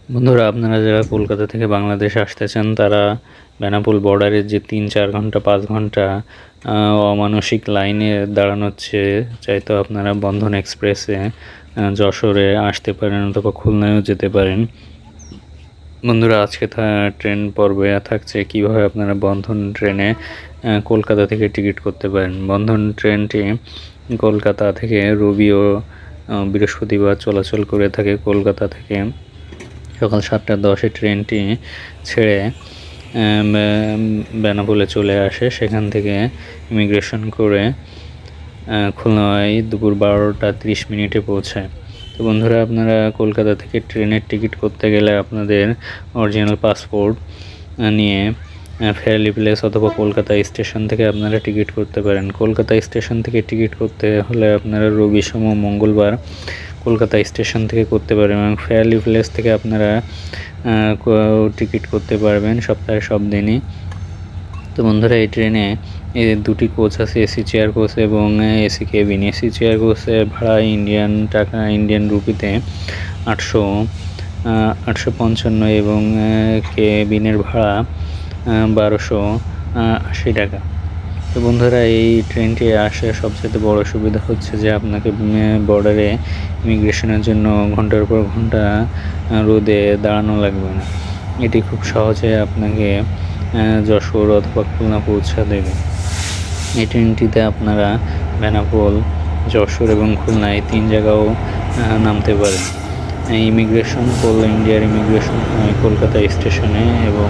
বন্ধুরা, আপনারা যারা কলকাতা থেকে বাংলাদেশ আসতে চান তারা বেনাপোল বর্ডারের যে 3-4 ঘন্টা 5 ঘন্টা অমানসিক লাইনে দাঁড়ানোর চেয়ে চাইতো আপনারা বন্ধন এক্সপ্রেসে যশোরে আসতে পারেন অথবা খুলনায়ও যেতে পারেন। বন্ধুরা, আজকে ট্রেন পর্বে থাকছে কিভাবে আপনারা বন্ধন ট্রেনে কলকাতা থেকে টিকিট করতে পারেন। বন্ধন ট্রেনটি কলকাতা থেকে রবি ও বৃহস্পতিবার চলাচল করে থাকে। কলকাতা থেকে সকাল 7:10 ট্রেনটি ছেড়ে বেনাপোলে চলে আসে। সেখান থেকে ইমিগ্রেশন করে খুলনায় দুপুর 12:30 পৌঁছায়। তো বন্ধুরা, আপনারা কলকাতা থেকে ট্রেনের টিকিট করতে গেলে আপনাদের অরিজিনাল পাসপোর্ট নিয়ে ফেয়ারলি প্লেস অথবা কলকাতা স্টেশন থেকে আপনারা টিকিট করতে পারেন। কলকাতা স্টেশন থেকে টিকিট করতে হলে আপনারা রবি সোম মঙ্গলবার কলকাতা স্টেশন থেকে করতে পারবেন এবং ফেয়ারলি প্লেস থেকে আপনারা টিকিট করতে পারবেন সপ্তাহে সব দিনই। তো বন্ধুরা, এই ট্রেনে দুটি কোচ আছে, এসি চেয়ার কোচ এবং এসি কেবিন। এসি চেয়ার কোচের ভাড়া ইন্ডিয়ান রুপিতে 855 এবং কেবিনের ভাড়া 1280 টাকা। তো বন্ধুরা, এই ট্রেনটি আসে সবচেয়ে বড় সুবিধা হচ্ছে যে আপনাকে বর্ডারে ইমিগ্রেশনের জন্য ঘন্টার পর ঘন্টা রোদে দাঁড়ানো লাগবে না। এটি খুব সহজে আপনাকে যশোর অথবা খুলনা পৌঁছা দেবে। এই ট্রেনটিতে আপনারা বেনাপোল, যশোর এবং খুলনা এই 3 জায়গাও নামতে পারেন। ইমিগ্রেশন ইন্ডিয়ার ইমিগ্রেশন হয় কলকাতা স্টেশনে এবং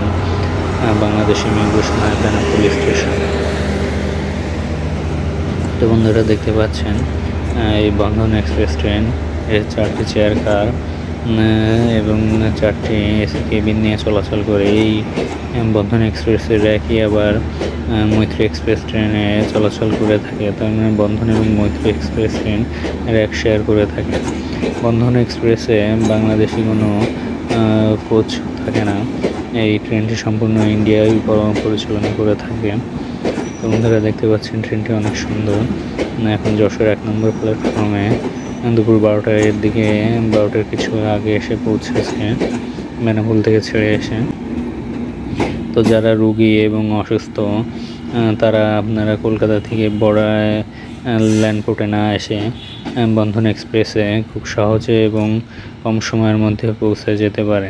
বাংলাদেশ ইমিগ্রেশন হয় বেনাপোল স্টেশনে। তো বন্ধুরা, দেখতে পাচ্ছেন এই বন্ধন এক্সপ্রেস ট্রেন এর 4টি চেয়ার কার এবং 4টি এসি কেবিন নিয়ে চলাচল করে। এই বন্ধন এক্সপ্রেসের একই আবার মৈত্রী এক্সপ্রেস ট্রেনে চলাচল করে থাকে। তার মানে বন্ধন এবং মৈত্রী এক্সপ্রেস ট্রেন এক শেয়ার করে থাকে। বন্ধন এক্সপ্রেসে বাংলাদেশি কোনো কোচ থাকে না। এই ট্রেনটি সম্পূর্ণ ইন্ডিয়ায় পরিচালনা করে থাকে। তো বন্ধুরা, দেখতে পাচ্ছেন ট্রেনটি অনেক সুন্দর। এখন যশোর 1 নম্বর প্ল্যাটফর্মে দুপুর 12টার দিকে 12টার কিছু আগে এসে পৌঁছেছে বেনাপোল থেকে ছেড়ে এসে। তো যারা রুগী এবং অসুস্থ তারা আপনারা কলকাতা থেকে বর্ডার ল্যান্ডপোর্টে না এসে বন্ধন এক্সপ্রেসে খুব সহজে এবং কম সময়ের মধ্যে পৌঁছে যেতে পারে।